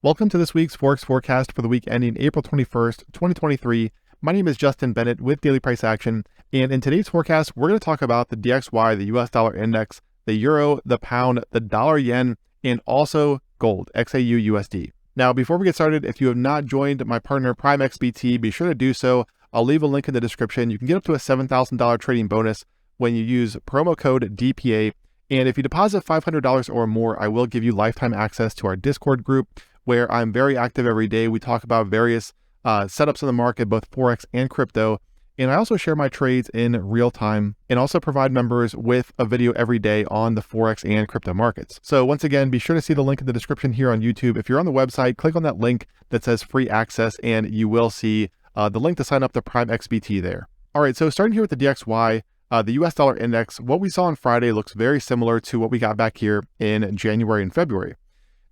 Welcome to this week's Forex forecast for the week ending April 21st, 2023. My name is Justin Bennett with Daily Price Action, and in today's forecast, we're going to talk about the DXY, the US dollar index, the euro, the pound, the dollar yen, and also gold, XAUUSD. Now, before we get started, if you have not joined my partner Prime XBT, be sure to do so. I'll leave a link in the description. You can get up to a $7,000 trading bonus when you use promo code DPA. And if you deposit $500 or more, I will give you lifetime access to our Discord group, where I'm very active every day. We talk about various setups in the market, both Forex and crypto. And I also share my trades in real time and also provide members with a video every day on the Forex and crypto markets. So once again, be sure to see the link in the description here on YouTube. If you're on the website, click on that link that says free access and you will see the link to sign up to Prime XBT there. All right, so starting here with the DXY, the US dollar index, what we saw on Friday looks very similar to what we got back here in January and February.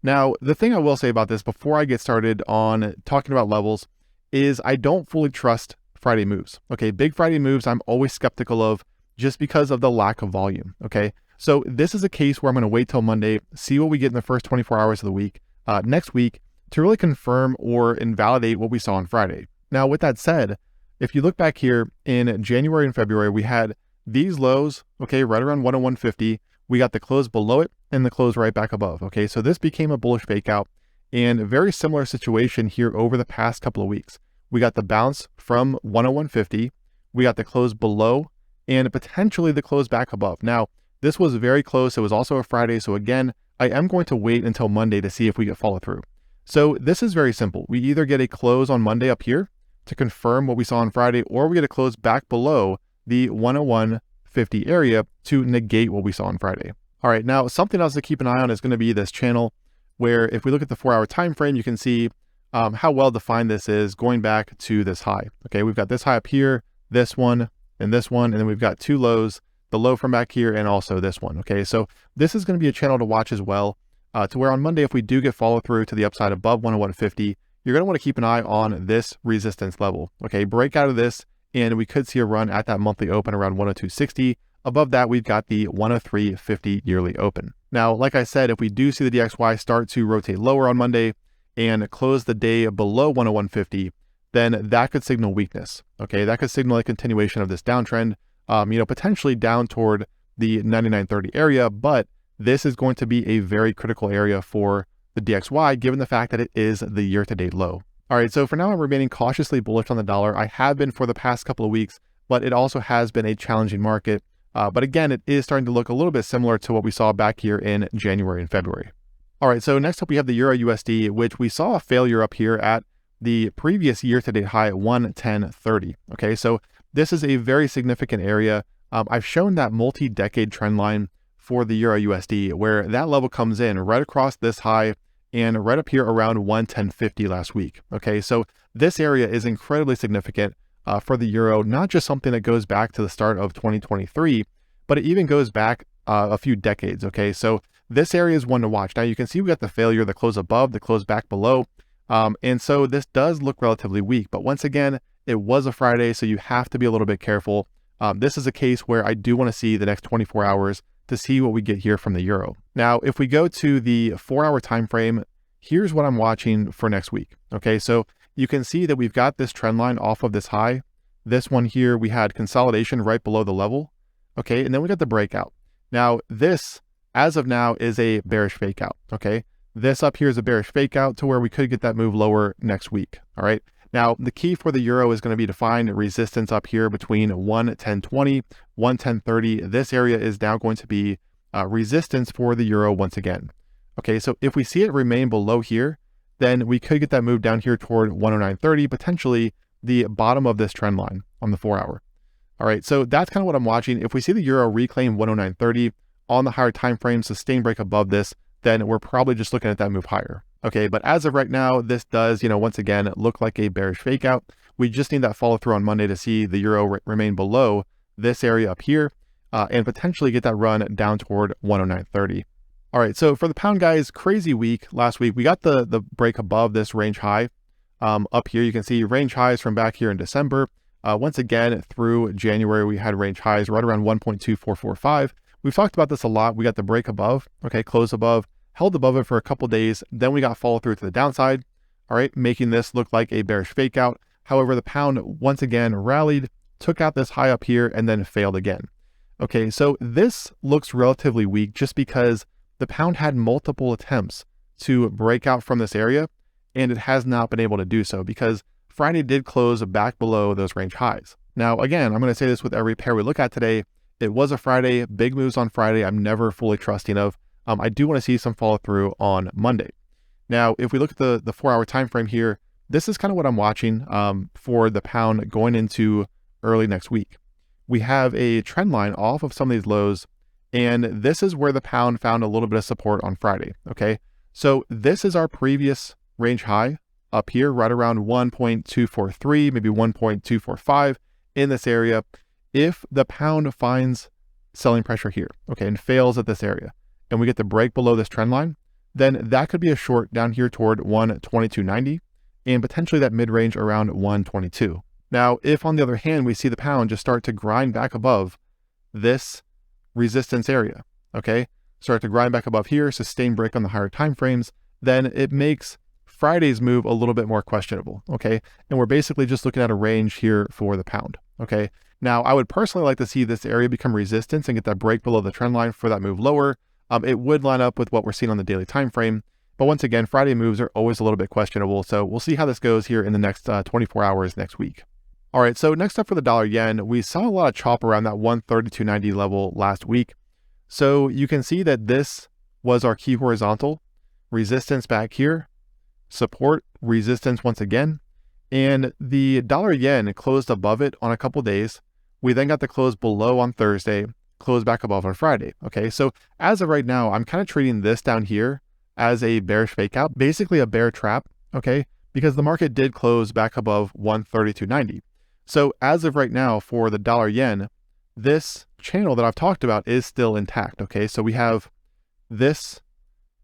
Now, the thing I will say about this before I get started on talking about levels is I don't fully trust Friday moves. Okay, big Friday moves I'm always skeptical of just because of the lack of volume. Okay, so this is a case where I'm going to wait till Monday, see what we get in the first 24 hours of the week, next week, to really confirm or invalidate what we saw on Friday. Now, with that said, if you look back here in January and February, we had these lows, okay, right around 101.50. We got the close below it and the close right back above. Okay, so this became a bullish fake out, and a very similar situation here over the past couple of weeks. We got the bounce from 101.50. We got the close below and potentially the close back above. Now, this was very close. It was also a Friday. So again, I am going to wait until Monday to see if we get follow through. So this is very simple. We either get a close on Monday up here to confirm what we saw on Friday, or we get a close back below the 101.50 area to negate what we saw on Friday. All right, now something else to keep an eye on is going to be this channel, where if we look at the 4-hour time frame, you can see how well defined this is going back to this high. Okay, we've got this high up here, this one, and then we've got two lows, the low from back here, and also this one. Okay, so this is going to be a channel to watch as well, to where on Monday, if we do get follow through to the upside above 101.50, you're going to want to keep an eye on this resistance level. Okay, break out of this, and we could see a run at that monthly open around 102.60. Above that, we've got the 103.50 yearly open. Now, like I said, if we do see the DXY start to rotate lower on Monday and close the day below 101.50, then that could signal weakness. Okay, that could signal a continuation of this downtrend, potentially down toward the 99.30 area, but this is going to be a very critical area for the DXY, given the fact that it is the year-to-date low. All right, so for now, I'm remaining cautiously bullish on the dollar. I have been for the past couple of weeks, but it also has been a challenging market. But again, it is starting to look a little bit similar to what we saw back here in January and February. All right, so next up we have the EURUSD, which we saw a failure up here at the previous year-to-date high at 110.30. Okay, so this is a very significant area. I've shown that multi-decade trend line for the EURUSD, where that level comes in right across this high and right up here around 110.50 last week. Okay, so this area is incredibly significant for the euro, not just something that goes back to the start of 2023, but it even goes back a few decades. Okay, so this area is one to watch. Now you can see we got the failure, the close above, the close back below. And so this does look relatively weak, but once again, it was a Friday, so you have to be a little bit careful. This is a case where I do want to see the next 24 hours to see what we get here from the euro. Now, if we go to the 4-hour time frame, here's what I'm watching for next week. Okay, so you can see that we've got this trend line off of this high. This one here, we had consolidation right below the level. Okay, and then we got the breakout. Now, this, as of now, is a bearish fake out. Okay, this up here is a bearish fake out to where we could get that move lower next week. All right, now the key for the euro is going to be to find resistance up here between 110.20, 110.30. This area is now going to be resistance for the euro once again. Okay, so if we see it remain below here, then we could get that move down here toward 109.30, potentially the bottom of this trend line on the 4-hour. All right, so that's kind of what I'm watching. If we see the euro reclaim 109.30 on the higher time frame, sustain break above this, then we're probably just looking at that move higher. Okay, but as of right now, this does, once again, look like a bearish fake out. We just need that follow through on Monday to see the euro remain below this area up here and potentially get that run down toward 109.30. All right, so for the pound, guys, crazy week last week. We got the break above this range high. Up here, you can see range highs from back here in December. Once again, through January, we had range highs right around 1.2445. We've talked about this a lot. We got the break above, okay, close above, held above it for a couple days, then we got follow through to the downside, all right, making this look like a bearish fake out. However, the pound once again rallied, took out this high up here, and then failed again. Okay, so this looks relatively weak just because the pound had multiple attempts to break out from this area, and it has not been able to do so because Friday did close back below those range highs. Now, again, I'm going to say this with every pair we look at today. It was a Friday, big moves on Friday I'm never fully trusting of. I do want to see some follow through on Monday. Now, if we look at the 4-hour time frame here, this is kind of what I'm watching for the pound going into early next week. We have a trend line off of some of these lows, and this is where the pound found a little bit of support on Friday, okay? So this is our previous range high up here, right around 1.243, maybe 1.245 in this area. If the pound finds selling pressure here, okay, and fails at this area, and we get the break below this trend line, then that could be a short down here toward 122.90 and potentially that mid-range around 122. Now, if on the other hand, we see the pound just start to grind back above this resistance area, okay, start to grind back above here, sustain break on the higher time frames, then it makes Friday's move a little bit more questionable, okay? And we're basically just looking at a range here for the pound, okay? Now, I would personally like to see this area become resistance and get that break below the trend line for that move lower. It would line up with what we're seeing on the daily time frame. But once again, Friday moves are always a little bit questionable. So we'll see how this goes here in the next 24 hours next week. All right, so next up for the dollar yen, we saw a lot of chop around that 132.90 level last week. So you can see that this was our key horizontal, resistance back here, support, resistance once again, and the dollar yen closed above it on a couple days. We then got the close below on Thursday, closed back above on Friday. Okay, so as of right now, I'm kind of treating this down here as a bearish fake out, basically a bear trap, okay, because the market did close back above 132.90. So as of right now for the dollar yen, this channel that I've talked about is still intact, okay? So we have this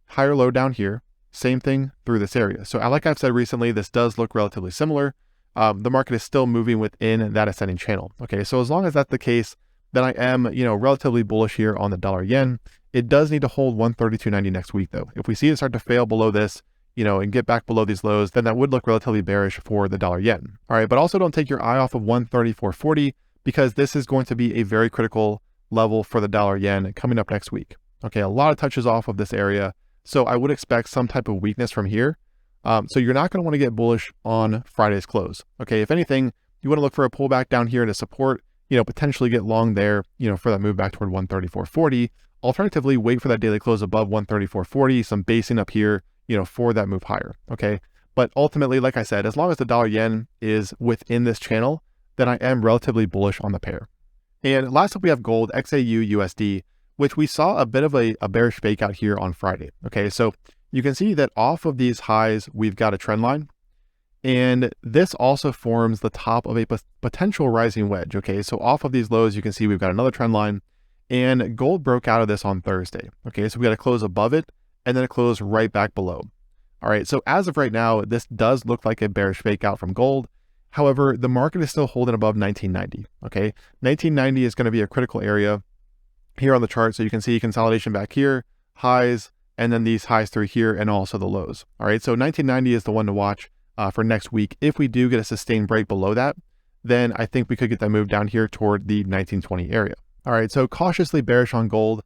higher low down here, same thing through this area. So like I've said recently, this does look relatively similar. The market is still moving within that ascending channel, okay? So as long as that's the case, then I am, relatively bullish here on the dollar yen. It does need to hold 132.90 next week though. If we see it start to fail below this, and get back below these lows, then that would look relatively bearish for the dollar yen. All right, but also don't take your eye off of 134.40 because this is going to be a very critical level for the dollar yen coming up next week. Okay, a lot of touches off of this area. So I would expect some type of weakness from here. So you're not going to want to get bullish on Friday's close. Okay, if anything, you want to look for a pullback down here to support, potentially get long there, for that move back toward 134.40. Alternatively, wait for that daily close above 134.40, some basing up here, for that move higher, okay? But ultimately, like I said, as long as the dollar yen is within this channel, then I am relatively bullish on the pair. And last up, we have gold, XAUUSD, which we saw a bit of a bearish fake out here on Friday, okay? So you can see that off of these highs, we've got a trend line, and this also forms the top of a potential rising wedge, okay? So off of these lows, you can see we've got another trend line, and gold broke out of this on Thursday, okay? So we got to close above it, and then it closed right back below. All right, so as of right now, this does look like a bearish fake out from gold. However, the market is still holding above 1990, okay? 1990 is going to be a critical area here on the chart. So you can see consolidation back here, highs, and then these highs through here, and also the lows. All right, so 1990 is the one to watch for next week. If we do get a sustained break below that, then I think we could get that move down here toward the 1920 area. All right, so cautiously bearish on gold.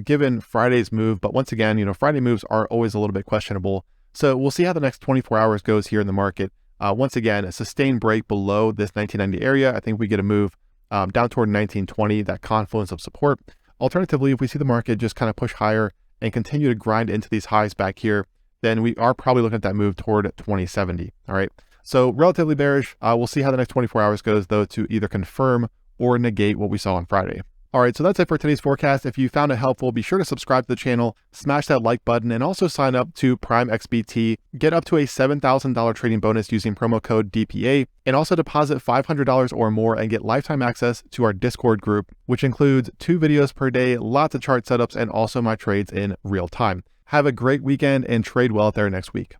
Given Friday's move, but once again, Friday moves are always a little bit questionable. So we'll see how the next 24 hours goes here in the market. Once again, a sustained break below this 1990 area. I think we get a move down toward 1920, that confluence of support. Alternatively, if we see the market just kind of push higher and continue to grind into these highs back here, then we are probably looking at that move toward 2070. All right. So relatively bearish. We'll see how the next 24 hours goes though to either confirm or negate what we saw on Friday. All right, so that's it for today's forecast. If you found it helpful, be sure to subscribe to the channel, smash that like button, and also sign up to Prime XBT. Get up to a $7,000 trading bonus using promo code DPA, and also deposit $500 or more and get lifetime access to our Discord group, which includes 2 videos per day, lots of chart setups, and also my trades in real time. Have a great weekend and trade well out there next week.